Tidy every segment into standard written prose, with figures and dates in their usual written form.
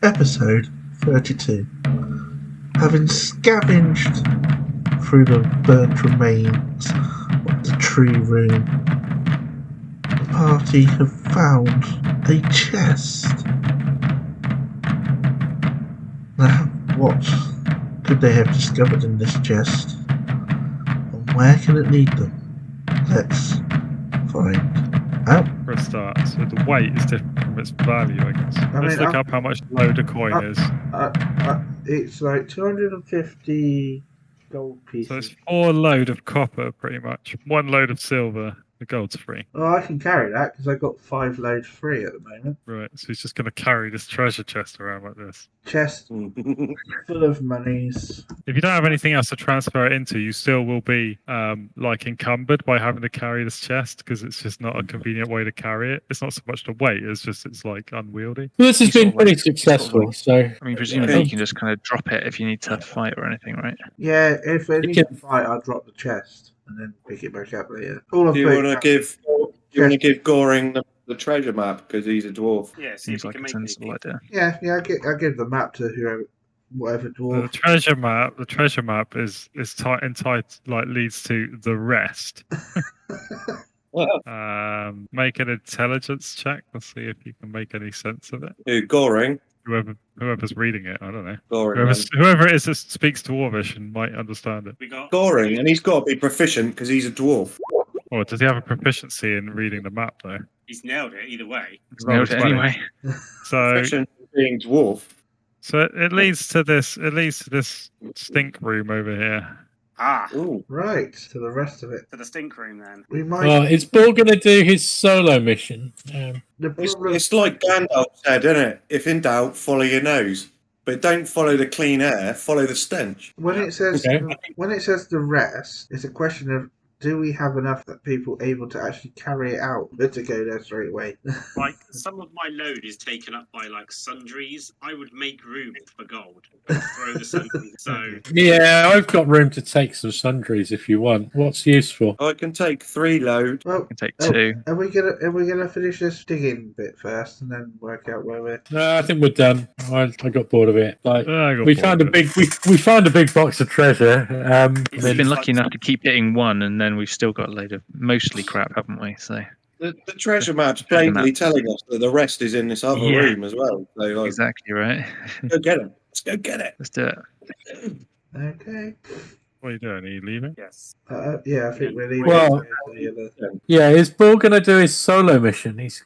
Episode 32. Having scavenged through the burnt remains of the tree room, the party have found a chest. Now, what could they have discovered in this chest? And where can it lead them? Let's find out. For a start, so the weight is different from its value, I guess. Let's look up how much a load of coin is. It's like 250 gold pieces. So it's 4 load of copper, pretty much. 1 load of silver. The gold's free. Oh, I can carry that because I got 5 loads free at the moment. Right, so he's just going to carry this treasure chest around like this. Chest full of monies. If you don't have anything else to transfer it into, you still will be like encumbered by having to carry this chest because it's just not a convenient way to carry it. It's not so much the weight; it's like unwieldy. Well, this has been pretty successful. So I mean, presumably you can just kind of drop it if you need to fight or anything, right? Yeah, if I need to fight, I'll drop the chest and then pick it back up later. Do you want to give Goring the treasure map because he's a dwarf? Yeah, seems like a sensible idea. Yeah. I give the map to whoever, whatever dwarf. The treasure map is entitled like leads to the rest. Make an intelligence check. Let's see if you can make any sense of it. Who, Goring? Whoever's reading it, I don't know. Goring, whoever it is that speaks Dwarvish and might understand it. We got Goring, and he's got to be proficient because he's a dwarf. Or does he have a proficiency in reading the map though? He's nailed it either way. He's nailed it anyway. So proficient in being dwarf. So it leads to this. It leads to this stink room over here. Ooh, right. To the rest of it. To the stink room, then. We might. is Paul going to do his solo mission? It's like Gandalf said, isn't it? If in doubt, follow your nose, but don't follow the clean air. Follow the stench. When it says the rest, it's a question of, do we have enough that people able to actually carry it out? But to go there straight away. Like, some of my load is taken up by like sundries. I would make room for gold. Throw the sundries. So yeah, I've got room to take some sundries if you want. What's useful? I can take 3 load. Well, I can take 2. Are we gonna finish this digging bit first and then work out where we're? No, I think we're done. I got bored of it. Like we found a big box of treasure. We've been lucky enough to keep hitting 1, and then we've still got a load of mostly crap, haven't we? So the treasure map's blatantly telling us that the rest is in this other room as well. So, like, exactly right. Go get it. Let's go get it. Let's do it. Okay. What are you doing? Are you leaving? Yes. Yeah, I think we're leaving. Well, yeah, is Paul going to do his solo mission? He's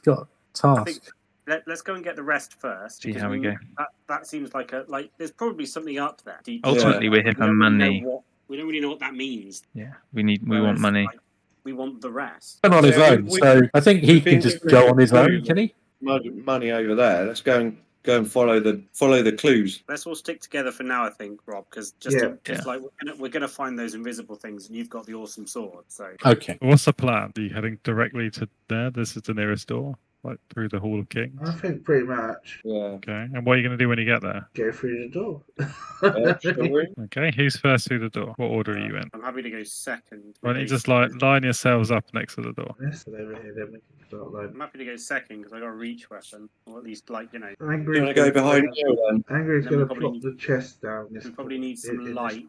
got tasks. Let's go and get the rest first. See how we go. That seems like there's probably something up there. Ultimately, we're here for money. We don't really know what that means. Yeah, we want money. We want the rest. And on his own, so I think he can just go on his own. Can he? Money over there. Let's go and follow the clues. Let's all stick together for now, I think, Rob, because like we're gonna find those invisible things, and you've got the awesome sword. So okay. What's the plan? Are you heading directly to there? This is the nearest door. Like through the Hall of Kings? I think pretty much. Yeah. Okay. And what are you going to do when you get there? Go through the door. Okay. Who's first through the door? What order are you in? I'm happy to go second. Why don't you just line yourselves up next to the door? Yes, over here, then we can start loading. I'm happy to go second because I got a reach weapon, or at least You want to go behind you then? Angry's going to plop the chest down. We probably need some light.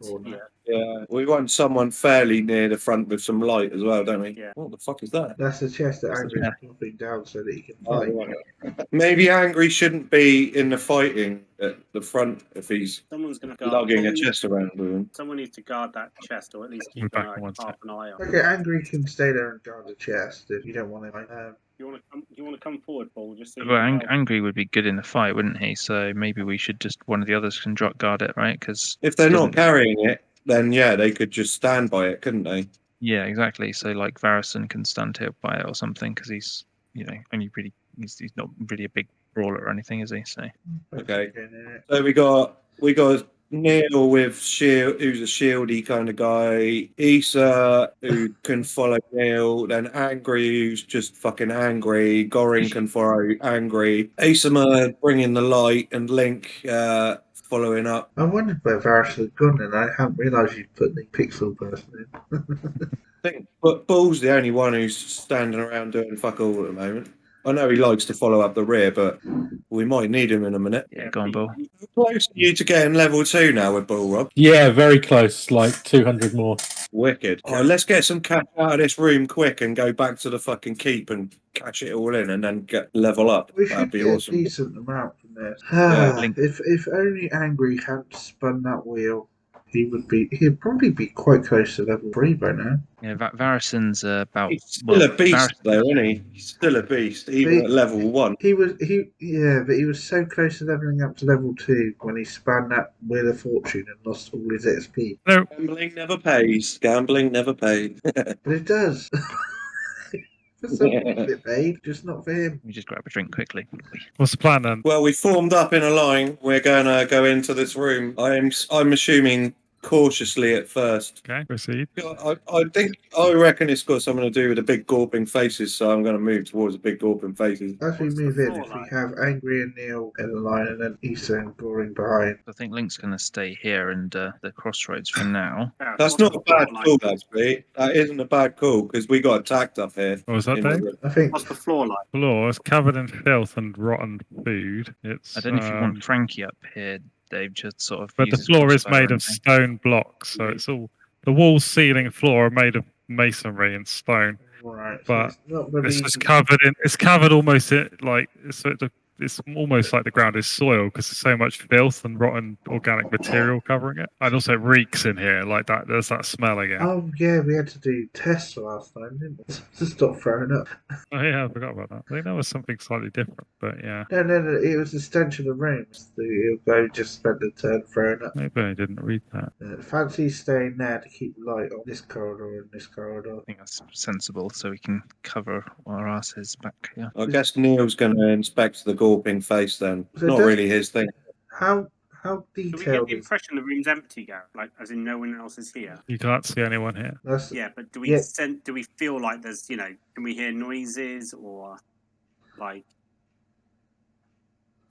Yeah, we want someone fairly near the front with some light as well, don't we? Yeah. What the fuck is that? That's the chest that Angry's plopping down so that he can fight. Maybe Angry shouldn't be in the fighting at the front if he's lugging a chest around with him. Someone needs to guard that chest, or at least keep half an eye on. Okay, Angry can stay there and guard the chest if you don't want to. You want to come forward, Paul? Just so Angry would be good in the fight, wouldn't he? So maybe we should one of the others can guard it, right? Because if they're not carrying it, then yeah, they could just stand by it, couldn't they? Yeah, exactly. So like Varison can stand here by it or something because he's only really he's not really a big brawler or anything, is he? So okay. So we got Neil with shield, who's a shieldy kind of guy. Issa, who can follow Neil. Then Angry, who's just fucking angry. Goring can follow Angry. Asama bringing the light, and Link following up. I wondered where Varys had gone, and I hadn't realised you'd put the pixel person in. I think, but Bull's the only one who's standing around doing fuck all at the moment. I know he likes to follow up the rear, but we might need him in a minute. Yeah, go on, Bull. How close are you to getting level 2 now with Bull, Rob? Yeah, very close, like 200 more. Wicked. All right, let's get some cash out of this room quick and go back to the fucking keep and cash it all in and then get level up. We That'd should be get awesome. a decent amount from this. Link. If only Angry hadn't spun that wheel, he'd probably be quite close to level 3 by now. Yeah, Varison's about. He's still a beast, Varison- though, isn't he? He's still a beast, even at level 1. But he was so close to leveling up to level 2 when he spun that Wheel of Fortune and lost all his XP. No, Gambling never pays. Gambling never pays. But it does. For some people it paid, just not for him. Let me just grab a drink quickly. what's the plan then? Well, we formed up in a line. We're going to go into this room. I'm assuming cautiously at first. Okay, proceed. I reckon it's got something to do with the big gawping faces, so I'm going to move towards the big gawping faces. As we What's the move in, floor if we like? have Angry and Neil in the line and then Issa and Goring behind. I think Link's going to stay here and the crossroads for now. Yeah, That's what's not the a bad floor call, like? actually. That isn't a bad call because we got attacked up here. What was that, in the Dave? room. I think What's the floor like? Floor is covered in filth and rotten food. It's I don't know if you want Frankie up here, Dave, just sort of. but the use his floor is crossbow or made of anything. stone blocks, so it's all the walls, ceiling, floor are made of masonry and stone. right. But so it's not really It's just covered in. It's covered almost like it's almost like the ground is soil because there's so much filth and rotten organic material covering it, and also it reeks in here like that. There's that smell again. Oh yeah, we had to do tests last time, didn't we? To stop throwing up. Oh yeah, I forgot about that. I think that was something slightly different, but yeah, No, it was the stench of the rooms. He'll go just spend the turn throwing up. maybe I didn't read that. Fancy staying there to keep light on this corridor and this corridor. I think that's sensible, so we can cover our asses back here. I guess Neil's going to inspect the gawping face then. So Not does- really his thing. How Do we get detailed the is impression the room's empty, Gareth? Like, as in no one else is here? You can't see anyone here. that's? Yeah, but do Yeah. we feel like there's, can we hear noises or like?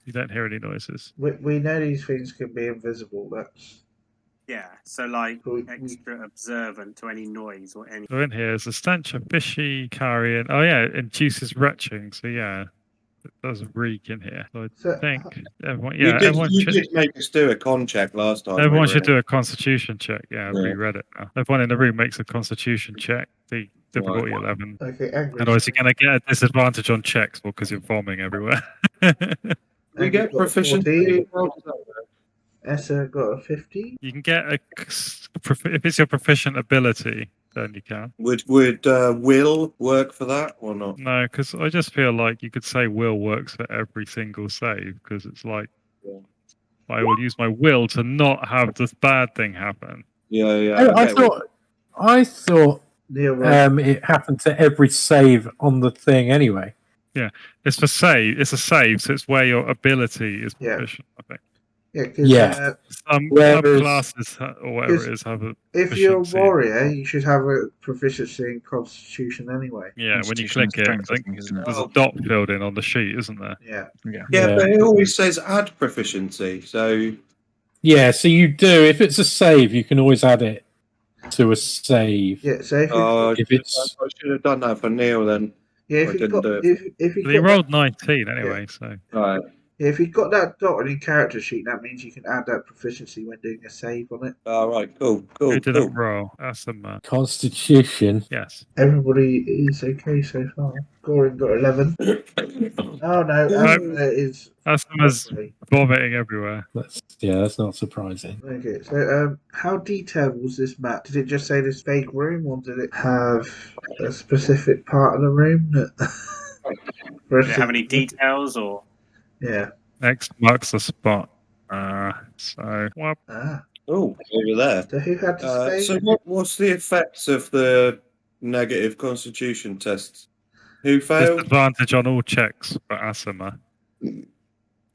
You don't hear any noises. We know these things can be invisible. That's Yeah, so like We- extra observant to any noise or any. So in here is a stench of fishy carrion. Oh yeah, it induces retching. So yeah, it does reek in here. So I So, think everyone. You Yeah, everyone should. did make us do a con check last time. Everyone we should were do a constitution check. Yeah, I've Yeah. reread it now. Everyone in the room makes a constitution check. The difficulty 11. okay, angry. Otherwise, you're going to get a disadvantage on checks because you're vomiting everywhere. We get got a proficiency. 14. Essa got a 50. You can get if it's your proficient ability, then you can. Would will work for that or not? No, because I just feel like you could say will works for every single save because it's like Yeah. I will use my will to not have this bad thing happen. Yeah. I thought Neil, right? it happened to every save on the thing anyway. It's for save. It's a save, so it's where your ability is Yeah. proficient. I think Yeah, because Yeah. some Whereas- classes or whatever it is have a if you're a proficiency. warrior, you should have a proficiency in Constitution anyway. Yeah, when you Constitution click it, strength, I think isn't it? there's a dot filled in on the sheet, isn't there? Yeah. Yeah, Yeah. but it always says add proficiency. So Yeah, so you do. If it's a save, you can always add it to a save. Yeah. So if you If it's I should have done that for Neil then. yeah, I if you didn't got do it. if you But he got rolled 19 anyway, so Right. if you got that dot on your character sheet, that means you can add that proficiency when doing a save on it. All right. Cool. who didn't roll? That's the man. Constitution. Yes. Everybody is okay so far. Goring got 11. Oh no, Asma is That's the man's lovely. vomiting everywhere. That's not surprising. Okay, so how detailed was this map? Did it just say this fake room, or did it have a specific part of the room that? For Do they have any details or? Yeah. X marks the spot. So well, Oh, over there. So who had to stay? So what's the effects of the negative Constitution tests? Who failed? disadvantage on all checks for Asima.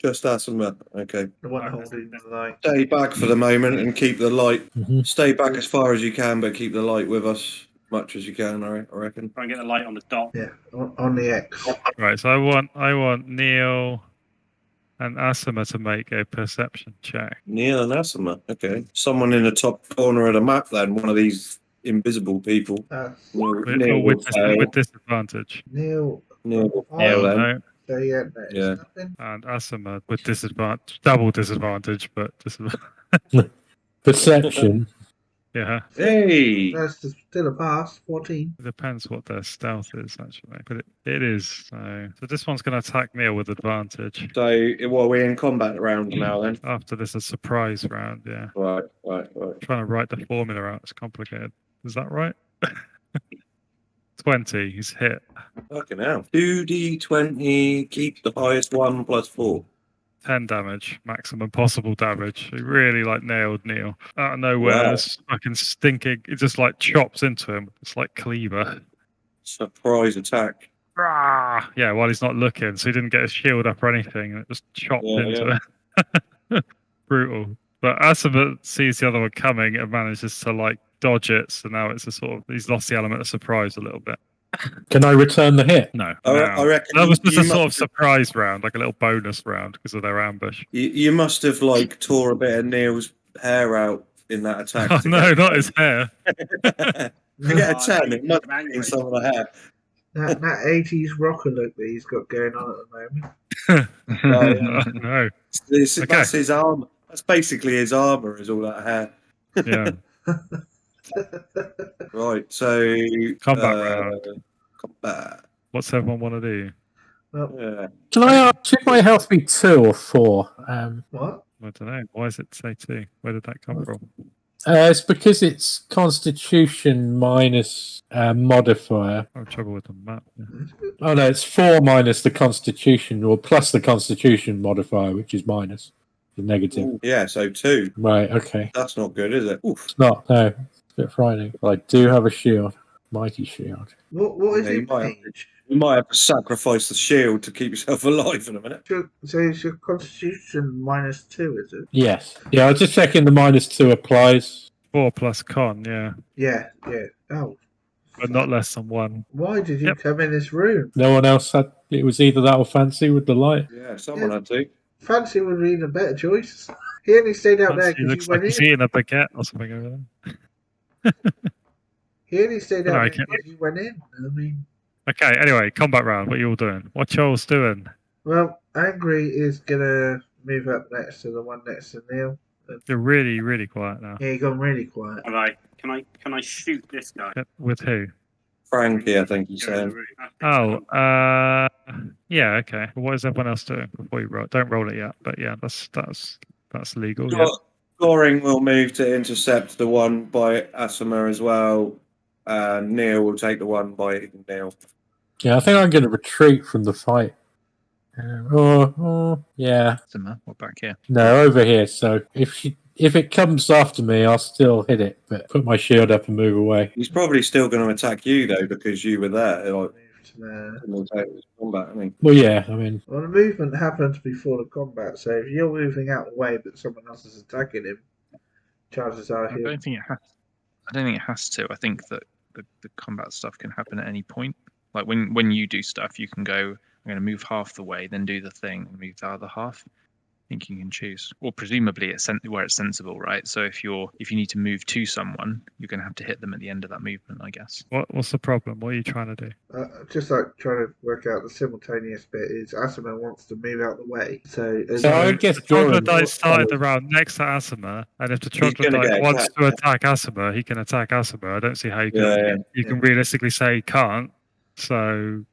Just Asima. Okay. The one holding the light. Stay back for the moment and keep the light. Mhm. Stay back as far as you can, but keep the light with us much as you can. I reckon. Try and get the light on the dot. Yeah, on the X. Right, so I want Neil and Asima to make a perception check. Neil and Asima. Okay. Someone in the top corner of the map. Then one of these invisible people. Neil With, will fail. with disadvantage. Neil Neil Oh, then. No. So yeah, no, it's Yeah. nothing. And Asima with disadvantage, double disadvantage, but Perception. yeah. Hey! That's still a pass. 14. It depends what their stealth is, actually. But it is. So this one's going to attack Neil with advantage. So, we're in combat round now then? After this, a surprise round, yeah. Right. Trying to write the formula out. It's complicated. Is that right? 20. He's hit. Fucking hell. 2d20, keep the highest one plus 4. 10 damage, maximum possible damage. He really nailed Neil out of nowhere. Wow. This fucking stinking. It just chops into him. It's like cleaver. Surprise attack. Rah! Yeah, while he's not looking, so he didn't get his shield up or anything, and it just chopped into him. Brutal. But Asima sees the other one coming and manages to dodge it. So now it's he's lost the element of surprise a little bit. Can I return the hit? No. I reckon That was just you a sort of must have- surprise round, like a little bonus round because of their ambush. You must have tore a bit of Neil's hair out in that attack. Oh, no, not his hair. To get a 10, it must have been some of the hair. That 80s rocker look that he's got going on at the moment. No. That's his armor. That's basically his armor, is all that hair. Yeah. Right, so Combat round. Combat. What's everyone want to do? Yeah. Can I ask, should my health be 2 or 4? What? I don't know. Why does it say 2? Where did that come from? It's because it's Constitution minus modifier. I'm trouble with the map. Yeah. Oh no, it's 4 minus the Constitution, or plus the Constitution modifier, which is minus the negative. Ooh, yeah, so 2. Right, okay. That's not good, is it? Oof. It's not, no. It's a bit frightening. But I do have a shield. Mighty shield. What is Yeah, your you might have page? You might have to sacrifice the shield to keep yourself alive in a minute. So it's your constitution -2, is it? Yes. Yeah, I was just checking the -2 applies. 4 plus con, yeah. Yeah. Oh. But not less than 1. Why did you Yep. come in this room? No one else had. It was either that or fancy with the light. Yeah, someone had to. Fancy would be a better choice. He only stayed out there He because looks you like went he's in. eating a baguette or something over there. He only stayed No, out I there can't- because you went in. I mean, Okay, anyway, combat round. What are you all doing? What y'all's doing? well, Angry is gonna move up next to the one next to Neil. You're really, really quiet now. Yeah, he gone really quiet. All right. Can I shoot this guy? Yep, with who? Frankie, I think you Go in the said. room. Oh, yeah, okay. What is everyone else doing before you roll? Don't roll it yet, but yeah, that's legal. Yeah. Goring will move to intercept the one by Asima as well. And Neil will take the one by Neil. Yeah, I think I'm going to retreat from the fight. Yeah. We're back here. No, over here. So if it comes after me, I'll still hit it, but put my shield up and move away. He's probably still going to attack you though because you were there. Move to there. Simultaneous combat, I mean. Well, yeah. I mean, Well, the movement happens before the combat, so if you're moving out the way but someone else is attacking him, chances are I he'll. don't think it has to. I think that the combat stuff can happen at any point. Like when you do stuff, you can go, I'm going to move half the way, then do the thing, and move the other half. I think you can choose. Or presumably it's where it's sensible, right? So if you need to move to someone, you're going to have to hit them at the end of that movement, I guess. What's the problem? What are you trying to do? Just like trying to work out the simultaneous bit is Asima wants to move out the way. So I guess The Goring troglodyte started the round next to Asima, and if the gonna troglodyte get wants attacked. to attack Asima, he can attack Asima. I don't see how you can. Yeah, You can realistically say he can't. So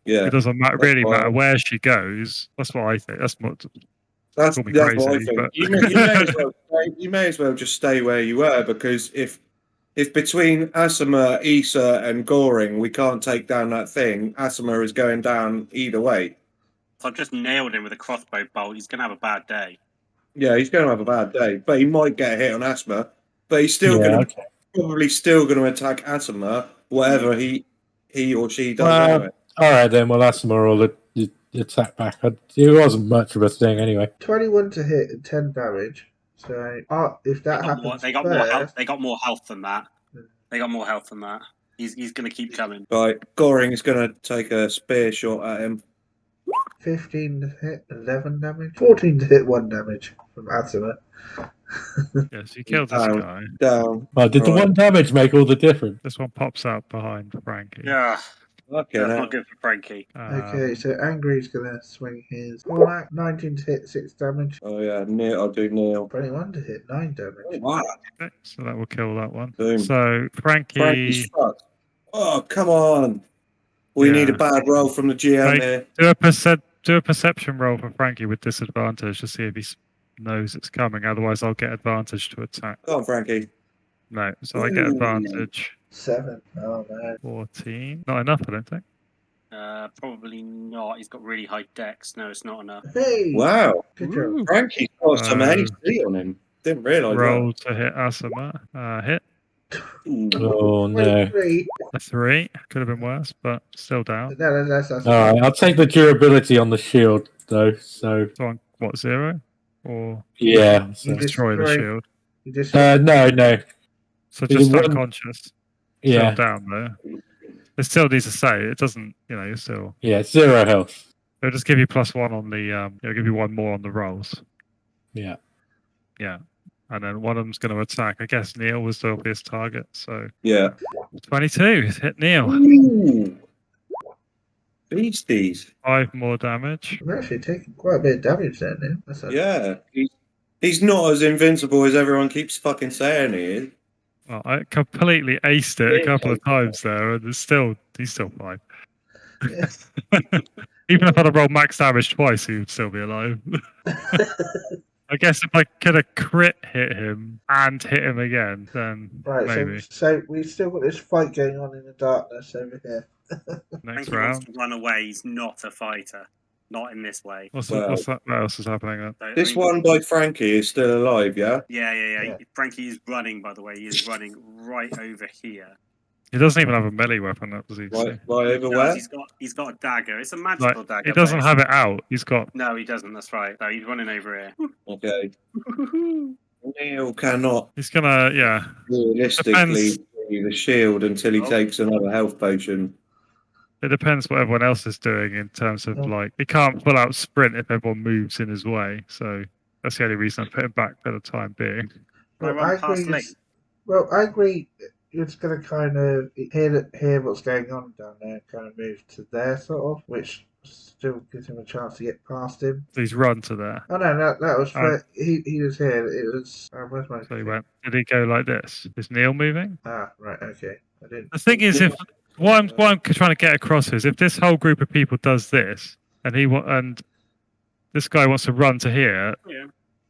yeah. it doesn't That's really fine. matter where she goes. That's what I think. That's what. That's Call me what I crazy, think. but- You may as well just stay where you were because if between Asima, Issa, and Goring we can't take down that thing, Asima is going down either way. So I've just nailed him with a crossbow bolt. He's gonna have a bad day. Yeah, he's going to have a bad day, but he might get a hit on Asima. But he's still going to probably still going to attack Asima, whatever he or she does. Well, anyway. All right, then. Well, that's more all the attack back. It wasn't much of a thing anyway. 21 to hit and 10 damage. So if that happens, They got more health. They got more health than that. They got more health than that. He's gonna keep coming. Right, Goring is going to take a spear shot at him. 15 to hit, 11 damage, 14 to hit, 1 damage from Asima. Yes, you killed this guy. Down. Well, did the Right. 1 damage make all the difference? This one pops out behind Frankie. Yeah. Okay, That's now. not good for Frankie. Okay, so Angry's gonna swing his 19 to hit 6 damage. Oh yeah, Neil. I'll do Neil. 21 to hit 9 damage. Oh, wow. Okay, so that will kill that one. Boom. So Frankie's Frankie, fucked. Oh, come on. We need a bad roll from the GM here. do a perception roll for Frankie with disadvantage to see if he knows it's coming. Otherwise, I'll get advantage to attack. Go on, Frankie. No, so I get advantage. 7. Oh man. 14. Not enough, I don't think. Probably not. He's got really high dex. No, it's not enough. Hey! Wow. Good job. Frankie's got some AC on him. Didn't realise Roll to hit Asima. Hit. that. Oh no! 23. A 3. Could have been worse, but still down. No, that's All right, I'll take the durability on the shield though. So So on what, 0? Or yeah, You so, destroy the shield. You just no. So Is just it one- unconscious. Yeah, Still down though. It still needs to say it doesn't. You're still. yeah, 0 health. It'll just give you +1 on the. It'll give you 1 more on the rolls. Yeah. Yeah. And then one of them's going to attack. I guess Neil was the obvious target. So Yeah. 22 hit Neil. Ooh. Beasties. 5 more damage. I'm actually taking quite a bit of damage there now. That's Yeah. He's not as invincible as everyone keeps fucking saying he is. Well, I completely aced it a couple of times there, and he's still fine. Yeah. Even if I'd have rolled max damage twice, he would still be alive. I guess if I could have crit hit him and hit him again, then Right, maybe so we've still got this fight going on in the darkness over here. next Frankie wants round. to run away. He's not a fighter. Not in this way. What's Well, that? What else is happening then? So, This one by Frankie is still alive, yeah? Yeah. Frankie is running, by the way. He is running right over here. He doesn't even have a melee weapon, does he? Right over He where? does, He's got a dagger. It's a magical dagger. He doesn't but have it out. He's got. No, he doesn't. That's right. No, he's running over here. Okay. Neil cannot He's gonna. Yeah. realistically see the shield until he takes another health potion. It depends what everyone else is doing in terms of Yeah. he can't full out sprint if everyone moves in his way. So that's the only reason I put him back for the time being. Can I run past Link? I agree. You're just going to kind of hear what's going on down there and kind of move to there, sort of, which still gives him a chance to get past him. So he's run to there. Oh, no, that was for... he was here. It was... where's my... So he went. Did he go like this? Is Neil moving? Ah, right, okay. I didn't... The thing is, if what I'm trying to get across is if this whole group of people does this, and this guy wants to run to here,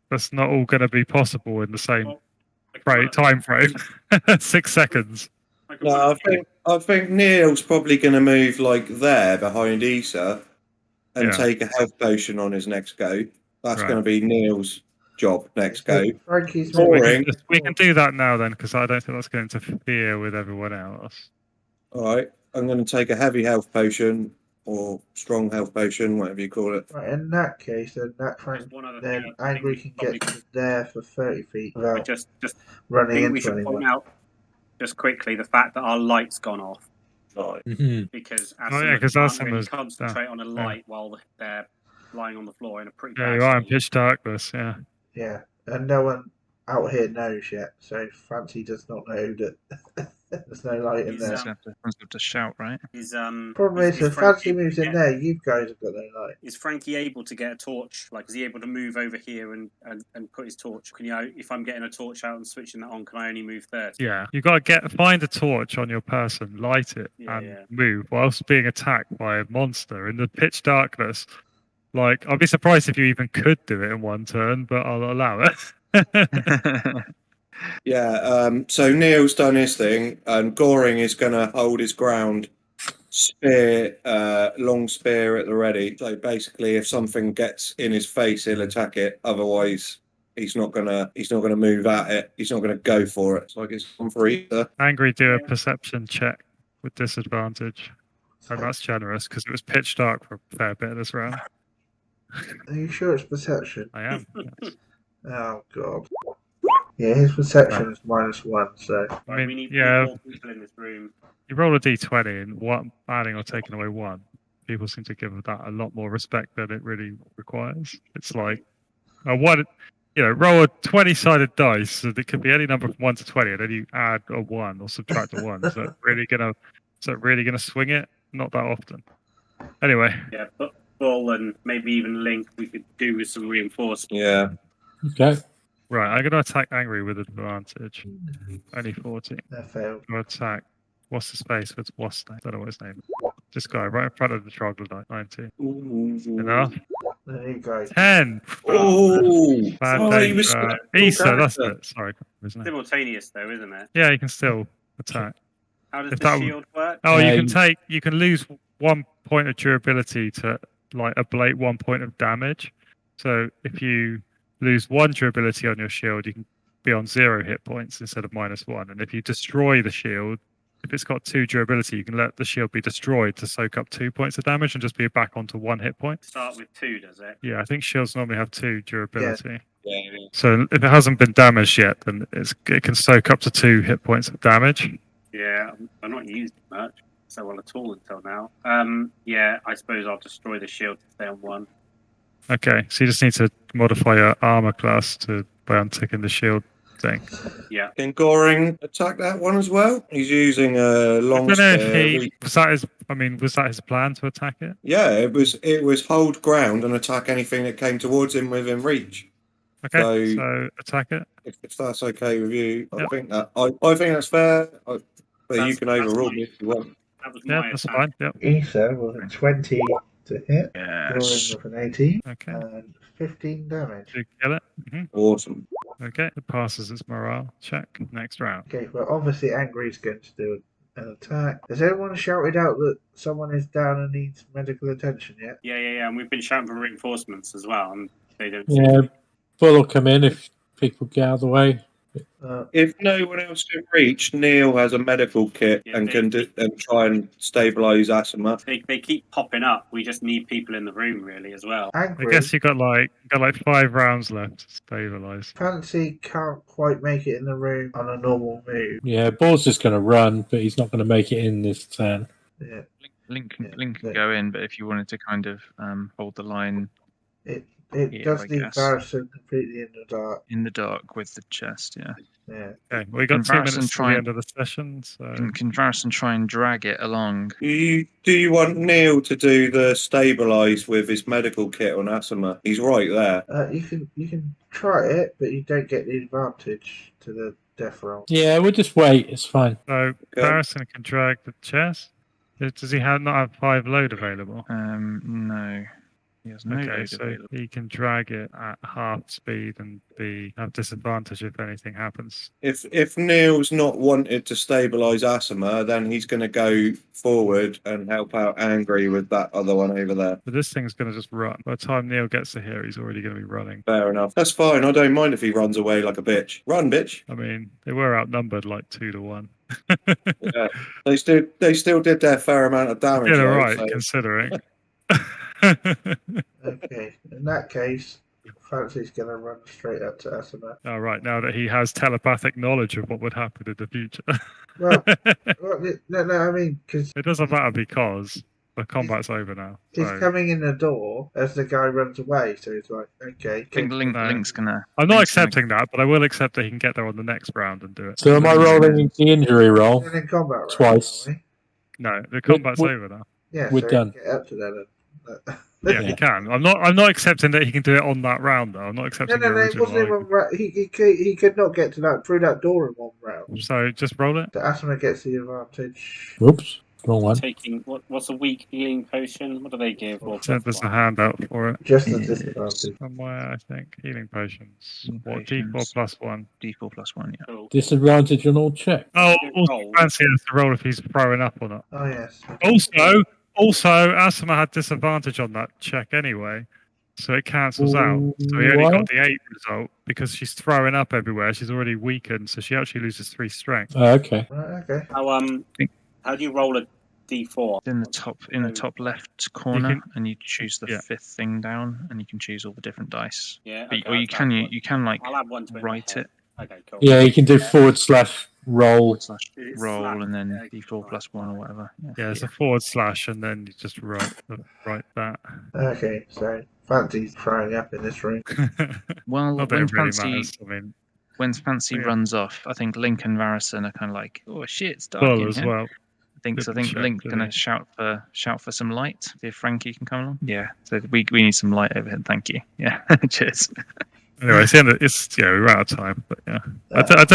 that's not all going to be possible in the same time frame. 6 seconds. No, I think Neil's probably going to move like there behind Issa and take a health potion on his next go. That's going to be Neil's job next go. Frankie's Boring. We can do that now then, because I don't think that's going to interfere with everyone else. All right, I'm going to take a heavy health potion or strong health potion, whatever you call it. Right, in that case, then Angry can get to there for 30 feet without just running we into should anyone. point out just quickly the fact that our light's gone off Right. because because can't really Asima's concentrate on a light while they're lying on the floor in a pretty Yeah, bad you are in state. pitch darkness. Yeah. Yeah, and no one out here knows yet, so Fancy does not know that there's no light in there. Someone's have to shout, right? Problem is, if Fancy moves in there, you guys have got no light. Is Frankie able to get a torch? Like, is he able to move over here and put his torch? Can you, if I'm getting a torch out and switching that on, can I only move 30? Yeah, you got to find a torch on your person, light it, and move whilst being attacked by a monster in the pitch darkness. Like, I'd be surprised if you even could do it in one turn, but I'll allow it. Yeah, so Neil's done his thing, and Goring is going to hold his ground. Spear, long spear at the ready. So basically, if something gets in his face, he'll attack it. Otherwise, he's not gonna move at it. He's not gonna go for it. It's like it's on for either. Angry, do a perception check with disadvantage, and that's generous because it was pitch dark for a fair bit of this round. Are you sure it's perception? I am. Yes. Oh god. Yeah, his perception is -1, so. I mean, we need more people in this room. You roll a d20 and adding or taking away 1. People seem to give that a lot more respect than it really requires. It's like roll a 20-sided dice, so it could be any number from 1 to 20, and then you add a 1 or subtract a 1. Is that really gonna swing it? not that often. Anyway. Yeah, but Bull and maybe even Link we could do with some reinforcements. Yeah. Okay. Right, I'm going to attack Angry with advantage. Only 14. That failed. I'm going to attack. What's his face? What's his name? I don't know what his name is. This guy right in front of the troglodyte. 19. Enough? There you go. 10. Oh, Bad oh, day. he was Issa, that's it. Sorry. Isn't it? Simultaneous though, isn't it? Yeah, you can still attack. How does If the that shield work? Oh, you can lose 1 point of durability to like ablate 1 point of damage. So if you lose 1 durability on your shield, you can be on 0 hit points instead of -1. And if you destroy the shield, if it's got 2 durability, you can let the shield be destroyed to soak up 2 points of damage and just be back onto 1 hit point. Start with 2, does it? Yeah, I think shields normally have 2 durability. Yeah. So if it hasn't been damaged yet, then it can soak up to 2 hit points of damage. Yeah, I've not used it much so well at all until now. Yeah, I suppose I'll destroy the shield to stay on 1. Okay, so you just need to modify your armor class by unticking the shield thing. Yeah. Can Goring attack that one as well? He's using a long I don't know spear. was that his plan to attack it? Yeah, it was hold ground and attack anything that came towards him within reach. Okay, so attack it. If that's okay with you, I think that's fair. But you can overrule me if you want. That was Yeah, that's fine. Yep. Issa with a 20 to hit. Yes. Goring with an 18. Okay. And 15 damage. You kill it. Awesome. Okay, it passes its morale check. Next round. Okay, well, obviously Angry's going to do an attack. Has anyone shouted out that someone is down and needs medical attention yet? Yeah. And we've been shouting for reinforcements as well, and they don't. Yeah, Bull will come in if people get out of the way. If no one else can reach, Neil has a medical kit and can try and stabilise Asima. They keep popping up. We just need people in the room, really, as well. Angry. I guess you got like 5 rounds left to stabilise. Fancy can't quite make it in the room on a normal move. Yeah, Bull's just going to run, but he's not going to make it in this turn. Yeah. Link can go in, but if you wanted to kind of hold the line, It Yeah, does I leave guess. Varison completely in the dark. in the dark with the chest, yeah. Yeah. Okay, we got 2 Comparison minutes to the try- end of the session. So Can Varison try and drag it along? Do you want Neil to do the stabilise with his medical kit on Asima? He's right there. You can try it, but you don't get the advantage to the death roll. Yeah, we'll just wait. It's fine. So Barrison can drag the chest. Does he not have 5 load available? No. He has no Okay, load so available. he can drag it at half speed and have disadvantage if anything happens. If Neil's not wanted to stabilise Asima, then he's going to go forward and help out Angry with that other one over there. But this thing's going to just run. By the time Neil gets to here, he's already going to be running. Fair enough. That's fine. I don't mind if he runs away like a bitch. Run, bitch. I mean, they were outnumbered like 2 to 1. Yeah. They still did their fair amount of damage. Yeah, though, right, so- considering. Okay, in that case, Fancy's going to run straight up to Asima. All right, now that he has telepathic knowledge of what would happen in the future. Well, no, I mean, because it doesn't matter because the combat's over now. he's So. coming in the door as the guy runs away, so he's like, okay. I think Link's gonna. I'm not Link's gonna- accepting that, but I will accept that he can get there on the next round and do it. So am I rolling the injury roll? And in combat round, Twice. aren't No, the combat's we're- over now. we? Yeah, We're so done. Get up to that. Yeah, he can. I'm not accepting that he can do it on that round though. I'm not No, accepting no, the it original. wasn't in one round. He could not get to that through that door in one round. So just roll it. So Asima gets the advantage. Oops, wrong one. Taking what's a weak healing potion? What do they give? Or There's a handout for it Just the disadvantage. somewhere. I think healing potions. Healing What potions. D4 plus 1. D4 plus 1, yeah. Cool. Disadvantage on all check. Oh, also Roll. fancy has to roll if he's throwing up or not. Oh yes. Also, Asima had disadvantage on that check anyway, so it cancels out. So he only got What? the 8 result because she's throwing up everywhere. She's already weakened, so she actually loses 3 strength. Oh, okay. Right, okay. How do you roll a d4? In the top left corner, and you choose the Yeah. 5th thing down, and you can choose all the different dice. Yeah. But, okay, or you I'll can add one. you can like I'll add one to write it Okay, cool. Yeah, you can do /roll. It's roll slash, and then yeah, D4 right, plus 1 or right. whatever. Yeah, it's a / and then you just write that. Okay, so Fancy's throwing up in this room. Well, Not that when it really Fancy matters. I mean, when Fancy Yeah. runs off, I think Link and Varison are kind of like, oh shit, it's dark Bull in as here. well. think Check, Link's didn't gonna he? shout for some light. See if Frankie can come along. Yeah. So we need some light over here. Thank you. Yeah. Cheers. Anyway, we're out of time, but yeah. I don't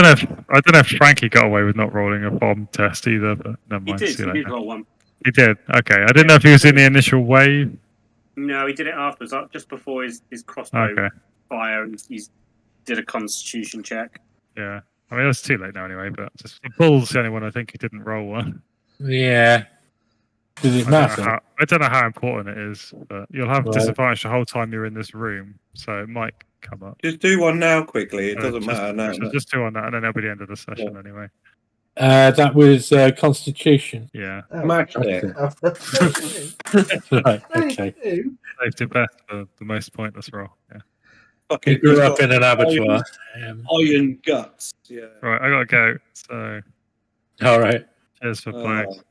know if Frankie got away with not rolling a bomb test either, but never He mind. did. See you He did later. roll one. He did. Okay, I didn't know if he was in the initial wave. No, he did it afterwards, just before his crossbow Okay. fire. He did a Constitution check. Yeah. I mean, it was too late now anyway, but just the Bull's the only one I think he didn't roll one. Yeah. Does it matter? I don't know how important it is, but you'll have Right. disadvantage the whole time you're in this room, so it might come up. Just do one now quickly. It So doesn't matter now. So just do on that, and then it'll be the end of the session anyway. That was Constitution. Yeah. Smash it. Right, okay. Saved it best for the most pointless roll. Yeah. Fucking He grew he's up got in an abattoir. Iron guts. Yeah. Right, I gotta go. So All right. cheers for playing.